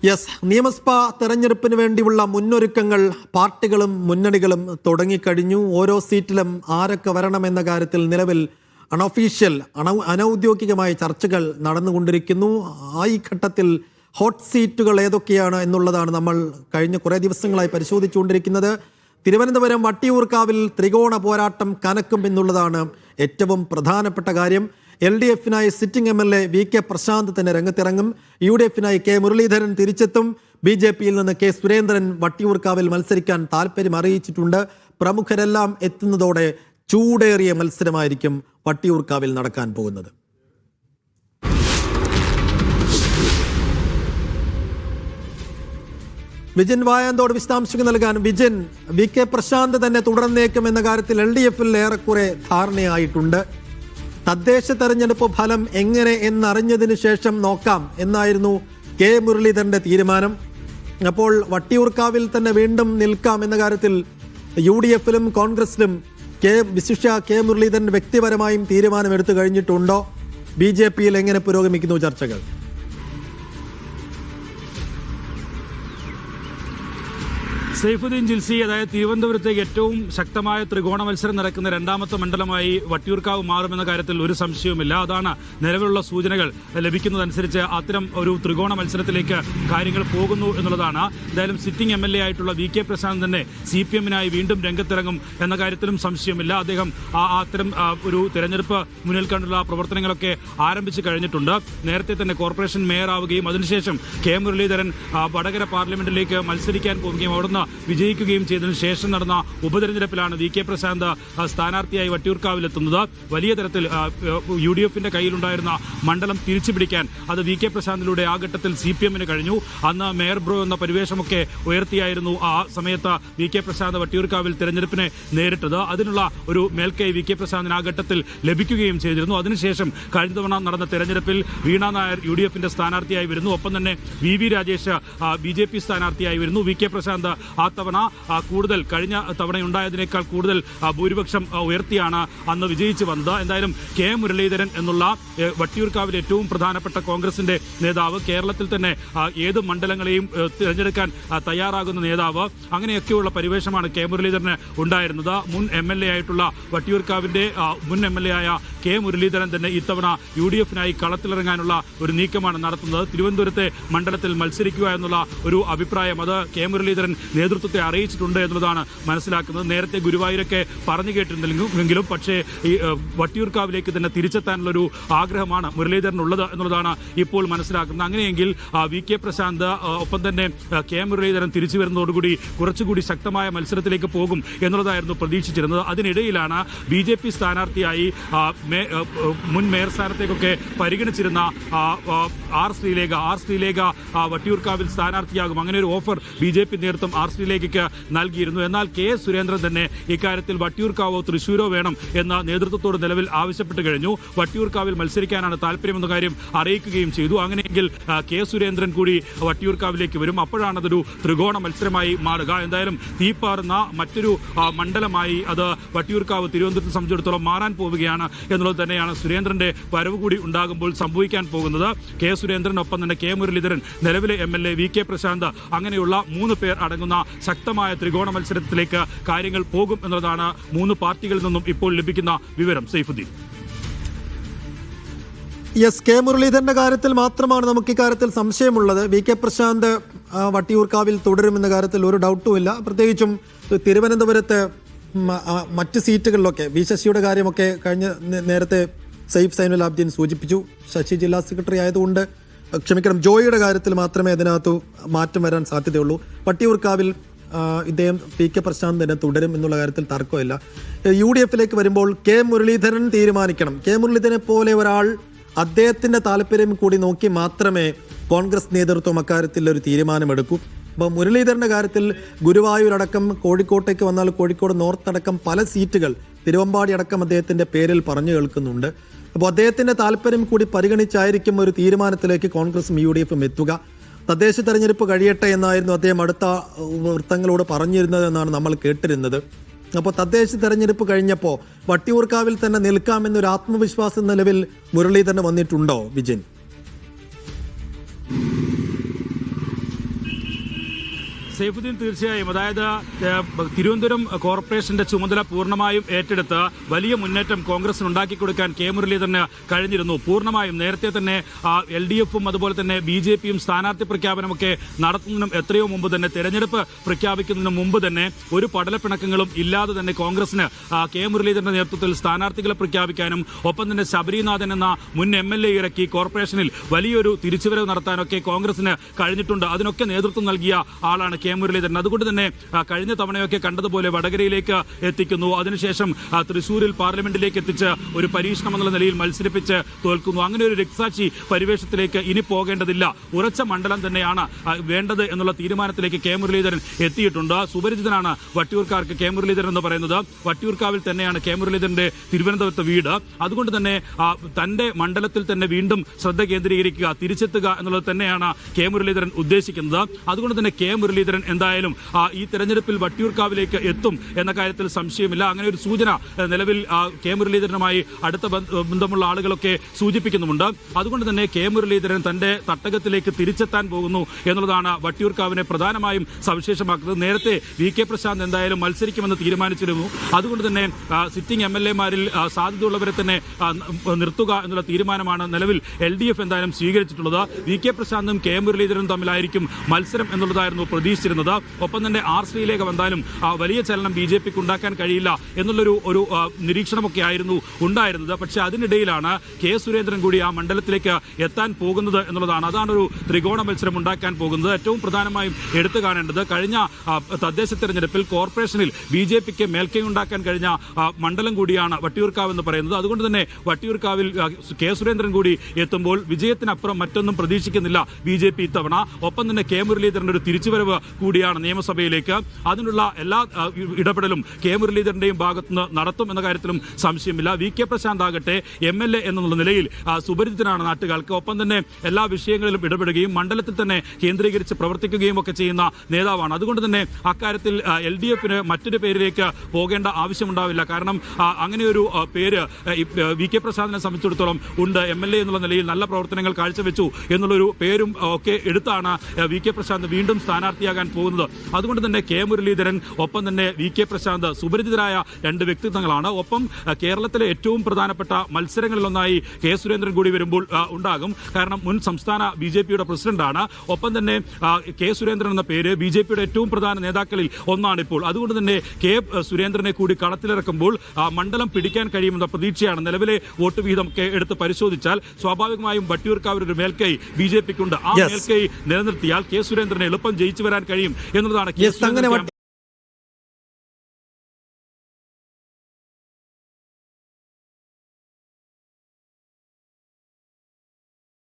Yes, നിയമസഭാ തെരഞ്ഞെടുപ്പിന് വേണ്ടിയുള്ള മുന്നൊരുക്കങ്ങൾ പാർട്ടികളും മുന്നണികളും തുടങ്ങിക്കഴിഞ്ഞു. ഓരോ സീറ്റിലും ആരൊക്കെ വരണമെന്ന കാര്യത്തിൽ നിലവിൽ അനൗദ്യോഗികമായ ചർച്ചകൾ നടന്നുകൊണ്ടിരിക്കുന്നു. ഈ ഘട്ടത്തിൽ ഹോട്ട് സീറ്റുകൾ ഏതൊക്കെയാണ് എന്നുള്ളതാണ് നമ്മൾ കഴിഞ്ഞ കുറേ ദിവസങ്ങളായി പരിശോധിച്ചുകൊണ്ടിരിക്കുന്നത്. തിരുവനന്തപുരം വട്ടിയൂർക്കാവിൽ ത്രികോണ പോരാട്ടം കനക്കും എന്നുള്ളതാണ് ഏറ്റവും പ്രധാനപ്പെട്ട കാര്യം. LDF-നായി സിറ്റിംഗ് MLA VK പ്രശാന്ത് തന്നെ രംഗത്തിറങ്ങും. UDF-നായി K മുരളീധരൻ തിരിച്ചെത്തും. BJP-യിൽ നിന്ന് K സുരേന്ദ്രൻ വട്ടിയൂർക്കാവിൽ മത്സരിക്കാൻ താല്പര്യം അറിയിച്ചിട്ടുണ്ട്. പ്രമുഖരെല്ലാം എത്തുന്നതോടെ ചൂടേറിയ മത്സരമായിരിക്കും വട്ടിയൂർക്കാവിൽ നടക്കാൻ പോകുന്നത്. വിജിൻ വായാന്തോട് വിശദാംശങ്ങൾ നൽകാൻ. വിജിൻ, VK പ്രശാന്ത് തന്നെ തുടർന്നേക്കും എന്ന കാര്യത്തിൽ LDF-ൽ ഏറെക്കുറെ ധാരണയായിട്ടുണ്ട്. തദ്ദേശ തെരഞ്ഞെടുപ്പ് ഫലം എങ്ങനെ എന്നറിഞ്ഞതിന് ശേഷം നോക്കാം എന്നായിരുന്നു K മുരളീധരന്റെ തീരുമാനം. അപ്പോൾ വട്ടിയൂർക്കാവിൽ തന്നെ വീണ്ടും നിൽക്കാം എന്ന കാര്യത്തിൽ UDF-ലും കോൺഗ്രസിലും വിശിഷ്യ K മുരളീധരൻ വ്യക്തിപരമായും തീരുമാനമെടുത്തു കഴിഞ്ഞിട്ടുണ്ടോ? BJP-യിൽ എങ്ങനെ പുരോഗമിക്കുന്നു ചർച്ചകൾ? സൈഫുദ്ദീൻ ജിൽസി, അതായത് തിരുവനന്തപുരത്തേക്ക് ഏറ്റവും ശക്തമായ ത്രികോണ മത്സരം നടക്കുന്ന രണ്ടാമത്തെ മണ്ഡലമായി വട്ടിയൂർക്കാവ് മാറുമെന്ന കാര്യത്തിൽ ഒരു സംശയവുമില്ല. അതാണ് നിലവിലുള്ള സൂചനകൾ ലഭിക്കുന്നതനുസരിച്ച് അത്തരം ഒരു ത്രികോണ മത്സരത്തിലേക്ക് കാര്യങ്ങൾ പോകുന്നു എന്നുള്ളതാണ്. എന്തായാലും സിറ്റിംഗ് MLA ആയിട്ടുള്ള VK പ്രശാന്ത് തന്നെ CPM-നായി വീണ്ടും രംഗത്തിറങ്ങും എന്ന കാര്യത്തിലും സംശയമില്ല. അദ്ദേഹം അത്തരം ഒരു തെരഞ്ഞെടുപ്പ് മുന്നിൽ കണ്ടുള്ള പ്രവർത്തനങ്ങളൊക്കെ ആരംഭിച്ചു കഴിഞ്ഞിട്ടുണ്ട്. നേരത്തെ തന്നെ കോർപ്പറേഷൻ മേയറാവുകയും അതിനുശേഷം K മുരളീധരൻ വടകര പാർലമെന്റിലേക്ക് മത്സരിക്കാൻ പോവുകയും അവിടുന്ന് വിജയിക്കുകയും ചെയ്തതിനു ശേഷം നടന്ന ഉപതെരഞ്ഞെടുപ്പിലാണ് VK പ്രശാന്ത് സ്ഥാനാർത്ഥിയായി വട്ടിയൂർക്കാവിലെത്തുന്നത്. വലിയ തരത്തിൽ UDF-ന്റെ കയ്യിലുണ്ടായിരുന്ന മണ്ഡലം തിരിച്ചുപിടിക്കാൻ അത് VK പ്രശാന്തിലൂടെ ആ ഘട്ടത്തിൽ CPM-ന് കഴിഞ്ഞു. അന്ന് മേയർ ബ്രോ എന്ന പരിവേഷമൊക്കെ ഉയർത്തിയായിരുന്നു ആ സമയത്ത് VK പ്രശാന്ത് വട്ടിയൂർക്കാവിൽ തെരഞ്ഞെടുപ്പിനെ നേരിട്ടത്. അതിനുള്ള ഒരു മേൽക്കൈ VK പ്രശാന്തിന് ആ ഘട്ടത്തിൽ ലഭിക്കുകയും ചെയ്തിരുന്നു. അതിനുശേഷം കഴിഞ്ഞ തവണ നടന്ന തെരഞ്ഞെടുപ്പിൽ വീണ നായർ UDF-ന്റെ സ്ഥാനാർത്ഥിയായി വരുന്നു. ഒപ്പം തന്നെ VV രാജേഷ് BJP സ്ഥാനാർത്ഥിയായി വരുന്നു. VK പ്രശാന്ത് ആ തവണ കൂടുതൽ കഴിഞ്ഞ തവണയുണ്ടായതിനേക്കാൾ കൂടുതൽ ഭൂരിപക്ഷം ഉയർത്തിയാണ് അന്ന് വിജയിച്ചു വന്നത്. എന്തായാലും K മുരളീധരൻ എന്നുള്ള വട്ടിയൂർക്കാവിലെ ഏറ്റവും പ്രധാനപ്പെട്ട കോൺഗ്രസിന്റെ നേതാവ്, കേരളത്തിൽ തന്നെ ഏത് മണ്ഡലങ്ങളെയും തിരഞ്ഞെടുക്കാൻ തയ്യാറാകുന്ന നേതാവ്, അങ്ങനെയൊക്കെയുള്ള പരിവേഷമാണ് K മുരളീധരന് ഉണ്ടായിരുന്നത്. മുൻ MLA ആയിട്ടുള്ള വട്ടിയൂർക്കാവിന്റെ മുൻ MLA ആയ K മുരളീധരൻ തന്നെ ഇത്തവണ UDF-നായി കളത്തിലിറങ്ങാനുള്ള ഒരു നീക്കമാണ് നടത്തുന്നത്. തിരുവനന്തപുരത്തെ മണ്ഡലത്തിൽ മത്സരിക്കുക എന്നുള്ള ഒരു അഭിപ്രായം അത് K മുരളീധരൻ നേതൃത്വത്തെ അറിയിച്ചിട്ടുണ്ട് എന്നുള്ളതാണ് മനസ്സിലാക്കുന്നത്. നേരത്തെ ഗുരുവായൂരൊക്കെ പറഞ്ഞു കേട്ടിരുന്നെങ്കിലും പക്ഷേ ഈ വട്ടിയൂർക്കാവിലേക്ക് തന്നെ തിരിച്ചെത്താനുള്ളൊരു ആഗ്രഹമാണ് മുരളീധരനുള്ളത് എന്നുള്ളതാണ് ഇപ്പോൾ മനസ്സിലാക്കുന്നത്. അങ്ങനെയെങ്കിൽ VK പ്രശാന്ത് ഒപ്പം തന്നെ K മുരളീധരൻ തിരിച്ചു വരുന്നതോടുകൂടി കുറച്ചുകൂടി ശക്തമായ മത്സരത്തിലേക്ക് പോകും എന്നുള്ളതായിരുന്നു പ്രതീക്ഷിച്ചിരുന്നത്. അതിനിടയിലാണ് BJP സ്ഥാനാർത്ഥിയായി മുൻ മേയർ സ്ഥാനത്തേക്കൊക്കെ പരിഗണിച്ചിരുന്ന R ശ്രീലേഖ വട്ടിയൂർക്കാവിൽ സ്ഥാനാർത്ഥിയാകും. അങ്ങനെ ഒരു ഓഫർ BJP നേതൃത്വം R ശ്രീലേഖയ്ക്ക് നൽകിയിരുന്നു. എന്നാൽ K സുരേന്ദ്രൻ തന്നെ ഇക്കാര്യത്തിൽ വട്ടിയൂർക്കാവോ തൃശ്ശൂരോ വേണം എന്ന നേതൃത്വത്തോട് നിലവിൽ ആവശ്യപ്പെട്ട് കഴിഞ്ഞു. വട്ടിയൂർക്കാവിൽ മത്സരിക്കാനാണ് താല്പര്യമെന്ന കാര്യം അറിയിക്കുകയും ചെയ്തു. അങ്ങനെയെങ്കിൽ K സുരേന്ദ്രൻ കൂടി വട്ടിയൂർക്കാവിലേക്ക് വരും. അപ്പോഴാണ് അതൊരു ത്രികോണ മത്സരമായി മാറുക. എന്തായാലും തീപ്പാറുന്ന മറ്റൊരു മണ്ഡലമായി അത് വട്ടിയൂർക്കാവ് തിരുവനന്തപുരത്തെ സംബന്ധിച്ചിടത്തോളം മാറാൻ പോവുകയാണ് എന്നുള്ളത് തന്നെയാണ് സുരേന്ദ്രന്റെ വരവ് കൂടി ഉണ്ടാകുമ്പോൾ സംഭവിക്കാൻ പോകുന്നത്. K സുരേന്ദ്രനൊപ്പം തന്നെ K മുരളീധരൻ, നിലവിലെ MLA VK പ്രശാന്ത്, അങ്ങനെയുള്ള 3 പേർ അടങ്ങുന്ന ശക്തമായ ത്രികോണ മത്സരത്തിലേക്ക് കാര്യങ്ങൾ പോകും എന്നുള്ളതാണ് 3 പാർട്ടികളിൽ നിന്നും ഇപ്പോൾ ലഭിക്കുന്ന വിവരം. സൈഫുദ്ദീൻ. യെസ്, K മുരളീധരന്റെ കാര്യത്തിൽ മാത്രമാണ് നമുക്ക് ഇക്കാര്യത്തിൽ സംശയമുള്ളത്. VK പ്രശാന്ത് വട്ടിയൂർക്കാവിൽ തുടരുമെന്ന കാര്യത്തിൽ ഒരു ഡൗട്ടുമില്ല. പ്രത്യേകിച്ചും തിരുവനന്തപുരത്ത് മറ്റ് സീറ്റുകളിലൊക്കെ ശശിയുടെ കാര്യമൊക്കെ നേരത്തെ സൈഫ് സൈനുൽ ആബ്ദീൻ സൂചിപ്പിച്ചു. ശശി ജില്ലാ സെക്രട്ടറി ആയതുകൊണ്ട് ജോയിയുടെ കാര്യത്തിൽ മാത്രമേ അതിനകത്ത് മാറ്റം വരാൻ സാധ്യതയുള്ളൂ. വട്ടിയൂർക്കാവിൽ ഇദ്ദേഹം VK പ്രശാന്ത് തന്നെ തുടരും എന്നുള്ള കാര്യത്തിൽ തർക്കമില്ല. UDF-ലേക്ക് വരുമ്പോൾ K മുരളീധരൻ തീരുമാനിക്കണം. K മുരളീധരനെ പോലെ ഒരാൾ അദ്ദേഹത്തിൻ്റെ താല്പര്യം കൂടി നോക്കി മാത്രമേ കോൺഗ്രസ് നേതൃത്വം അക്കാര്യത്തിൽ ഒരു തീരുമാനമെടുക്കൂ. അപ്പോൾ മുരളീധരൻ്റെ കാര്യത്തിൽ ഗുരുവായൂരടക്കം കോഴിക്കോട്ടേക്ക് വന്നാൽ കോഴിക്കോട് നോർത്ത് അടക്കം പല സീറ്റുകൾ, തിരുവമ്പാടി അടക്കം അദ്ദേഹത്തിൻ്റെ പേരിൽ പറഞ്ഞു കേൾക്കുന്നുണ്ട്. അപ്പോൾ അദ്ദേഹത്തിൻ്റെ താല്പര്യം കൂടി പരിഗണിച്ചായിരിക്കും ഒരു തീരുമാനത്തിലേക്ക് കോൺഗ്രസും UDF-ഉം എത്തുക. തദ്ദേശ തെരഞ്ഞെടുപ്പ് കഴിയട്ടെ എന്നായിരുന്നു അദ്ദേഹം അടുത്ത വൃത്തങ്ങളോട് പറഞ്ഞിരുന്നതെന്നാണ് നമ്മൾ കേട്ടിരുന്നത്. അപ്പോൾ തദ്ദേശ തെരഞ്ഞെടുപ്പ് കഴിഞ്ഞപ്പോൾ വട്ടിയൂർക്കാവിൽ തന്നെ നിൽക്കാമെന്നൊരു ആത്മവിശ്വാസം നിലവിൽ മുരളീധരന് വന്നിട്ടുണ്ടോ വിജിൻ? സൈഫുദ്ദീൻ തീർച്ചയായും അതായത് തിരുവനന്തപുരം കോർപ്പറേഷന്റെ ചുമതല പൂർണ്ണമായും ഏറ്റെടുത്ത് വലിയ മുന്നേറ്റം കോൺഗ്രസിന് ഉണ്ടാക്കി കൊടുക്കാൻ കെ മുരളീധരന് കഴിഞ്ഞിരുന്നു. പൂർണ്ണമായും നേരത്തെ തന്നെ LDFും അതുപോലെ തന്നെ BJPയും സ്ഥാനാർത്ഥി പ്രഖ്യാപനമൊക്കെ നടത്തുന്നതിനും എത്രയോ മുമ്പ് തന്നെ തെരഞ്ഞെടുപ്പ് പ്രഖ്യാപിക്കുന്നതിന് മുമ്പ് തന്നെ ഒരു പടലപ്പിണക്കങ്ങളും ഇല്ലാതെ തന്നെ കോൺഗ്രസിന് കെ മുരളീധരന്റെ നേതൃത്വത്തിൽ സ്ഥാനാർത്ഥികളെ പ്രഖ്യാപിക്കാനും ഒപ്പം തന്നെ ശബരിനാഥൻ എന്ന മുൻ MLA ഇറക്കി കോർപ്പറേഷനിൽ വലിയൊരു തിരിച്ചുവരവ് നടത്താനൊക്കെ കോൺഗ്രസിന് കഴിഞ്ഞിട്ടുണ്ട്. അതിനൊക്കെ നേതൃത്വം നൽകിയ ആളാണ് കെ മുരളീധരൻ. അതുകൊണ്ട് തന്നെ കഴിഞ്ഞ തവണയൊക്കെ കണ്ടതുപോലെ വടകരയിലേക്ക് എത്തിക്കുന്നു, അതിനുശേഷം തൃശ്ശൂരിൽ പാർലമെന്റിലേക്ക് എത്തിച്ച് ഒരു പരീക്ഷണം എന്നുള്ള നിലയിൽ മത്സരിപ്പിച്ച് തോൽക്കുന്നു. അങ്ങനെ ഒരു രക്തസാക്ഷി പരിവേഷത്തിലേക്ക് ഇനി പോകേണ്ടതില്ല, ഉറച്ച മണ്ഡലം തന്നെയാണ് വേണ്ടത് എന്നുള്ള തീരുമാനത്തിലേക്ക് കെ മുരളീധരൻ എത്തിയിട്ടുണ്ട്. സുപരിചിതനാണ് വട്ടിയൂർക്കാർക്ക് കെ മുരളീധരൻ എന്ന് പറയുന്നത്. വട്ടിയൂർക്കാവിൽ തന്നെയാണ് കെ മുരളീധരന്റെ തിരുവനന്തപുരത്ത് വീട്. അതുകൊണ്ട് തന്നെ തന്റെ മണ്ഡലത്തിൽ തന്നെ വീണ്ടും ശ്രദ്ധ കേന്ദ്രീകരിക്കുക, തിരിച്ചെത്തുക എന്നുള്ളത് തന്നെയാണ് കെ മുരളീധരൻ ഉദ്ദേശിക്കുന്നത്. അതുകൊണ്ട് തന്നെ കെ മുരളീധരൻ എന്തായാലും ഈ തെരഞ്ഞെടുപ്പിൽ വട്ടിയൂർക്കാവിലേക്ക് എത്തും എന്ന കാര്യത്തിൽ സംശയമില്ല. അങ്ങനെ ഒരു സൂചന നിലവിൽ കെ മുരളീധരനുമായി അടുത്ത ബന്ധമുള്ള ആളുകളൊക്കെ സൂചിപ്പിക്കുന്നുമുണ്ട്. അതുകൊണ്ട് തന്നെ കെ മുരളീധരൻ തന്റെ തട്ടകത്തിലേക്ക് തിരിച്ചെത്താൻ പോകുന്നു എന്നുള്ളതാണ് വട്ടിയൂർക്കാവിനെ പ്രധാനമായും സവിശേഷമാക്കുന്നത്. നേരത്തെ VK പ്രശാന്ത് എന്തായാലും മത്സരിക്കുമെന്ന് തീരുമാനിച്ചിരുന്നു. അതുകൊണ്ട് തന്നെ സിറ്റിംഗ് MLA-മാരിൽ സാധ്യതയുള്ളവരെ തന്നെ നിർത്തുക എന്നുള്ള തീരുമാനമാണ് നിലവിൽ LDF എന്തായാലും സ്വീകരിച്ചിട്ടുള്ളത്. VK പ്രശാന്തും കെ മുരളീധരനും തമ്മിലായിരിക്കും മത്സരം എന്നുള്ളതായിരുന്നു പ്രതീക്ഷിച്ചിരുന്നത്. ഒപ്പം തന്നെ R ശ്രീലേഖ എന്തായാലും വലിയ ചലനം BJPക്ക് ഉണ്ടാക്കാൻ കഴിയില്ല എന്നുള്ളൊരു നിരീക്ഷണമൊക്കെ ആയിരുന്നു ഉണ്ടായിരുന്നത്. പക്ഷേ അതിനിടയിലാണ് കെ സുരേന്ദ്രൻ കൂടി ആ മണ്ഡലത്തിലേക്ക് എത്താൻ പോകുന്നത് എന്നുള്ളതാണ്. അതാണൊരു ത്രികോണ മത്സരം ഉണ്ടാക്കാൻ പോകുന്നത്. ഏറ്റവും പ്രധാനമായും എടുത്തു കാണേണ്ടത് കഴിഞ്ഞ തദ്ദേശ തെരഞ്ഞെടുപ്പിൽ കോർപ്പറേഷനിൽ BJPക്ക് മേൽക്കൈ ഉണ്ടാക്കാൻ കഴിഞ്ഞ മണ്ഡലം കൂടിയാണ് വട്ടിയൂർക്കാവ് എന്ന് പറയുന്നത്. അതുകൊണ്ട് തന്നെ വട്ടിയൂർക്കാവിൽ കെ സുരേന്ദ്രൻ കൂടി എത്തുമ്പോൾ വിജയത്തിനപ്പുറം മറ്റൊന്നും പ്രതീക്ഷിക്കുന്നില്ല BJP ഇത്തവണ. ഒപ്പം തന്നെ കെ മുരളീധരന്റെ ഒരു തിരിച്ചുവരവ് കൂടിയാണ് നിയമസഭയിലേക്ക്. അതിനുള്ള എല്ലാ ഇടപെടലും കെ മുരളീധരന്റെയും ഭാഗത്തുനിന്ന് നടത്തും എന്ന കാര്യത്തിലും സംശയമില്ല. VK പ്രശാന്ത് ആകട്ടെ MLA എന്നുള്ള നിലയിൽ സുപരിചിതനാണ് നാട്ടുകാർക്ക്. ഒപ്പം തന്നെ എല്ലാ വിഷയങ്ങളിലും ഇടപെടുകയും മണ്ഡലത്തിൽ തന്നെ കേന്ദ്രീകരിച്ച് പ്രവർത്തിക്കുകയും ഒക്കെ ചെയ്യുന്ന നേതാവാണ്. അതുകൊണ്ട് തന്നെ അക്കാര്യത്തിൽ LDFന് മറ്റൊരു പേരിലേക്ക് പോകേണ്ട ആവശ്യമുണ്ടാവില്ല. കാരണം അങ്ങനെയൊരു പേര് VK പ്രശാന്തിനെ സംബന്ധിച്ചിടത്തോളം ഉണ്ട്. MLA എന്നുള്ള നിലയിൽ നല്ല പ്രവർത്തനങ്ങൾ കാഴ്ചവെച്ചു എന്നുള്ളൊരു പേരും ഒക്കെ എടുത്താണ് VK പ്രശാന്ത് വീണ്ടും സ്ഥാനാർത്ഥിയാകാൻ പോകുന്നത്. അതുകൊണ്ട് തന്നെ കെ മുരളീധരൻ ഒപ്പം തന്നെ VK പ്രശാന്ത് സുപരിചിതരായ രണ്ട് വ്യക്തിത്വങ്ങളാണ്. ഒപ്പം കേരളത്തിലെ ഏറ്റവും പ്രധാനപ്പെട്ട മത്സരങ്ങളിലൊന്നായി കെ സുരേന്ദ്രൻ കൂടി വരുമ്പോൾ ഉണ്ടാകും. കാരണം മുൻ സംസ്ഥാന BJPയുടെ പ്രസിഡന്റാണ്. ഒപ്പം തന്നെ കെ സുരേന്ദ്രൻ എന്ന പേര് BJPയുടെ ഏറ്റവും പ്രധാന നേതാക്കളിൽ ഒന്നാണിപ്പോൾ. അതുകൊണ്ട് തന്നെ കെ സുരേന്ദ്രനെ കൂടി കളത്തിലിറക്കുമ്പോൾ മണ്ഡലം പിടിക്കാൻ കഴിയുമെന്ന പ്രതീക്ഷയാണ്. നിലവിലെ വോട്ട് വിഹിതം ഒക്കെ എടുത്ത് പരിശോധിച്ചാൽ സ്വാഭാവികമായും വട്ടിയൂർക്കാവിൽ ഒരു മേൽക്കൈ BJPക്കുണ്ട്. ആ മേൽക്കൈ നിലനിർത്തിയാൽ കെ സുരേന്ദ്രനെ എളുപ്പം ജയിച്ചു വരാൻ കഴിയും എന്നതാണ്.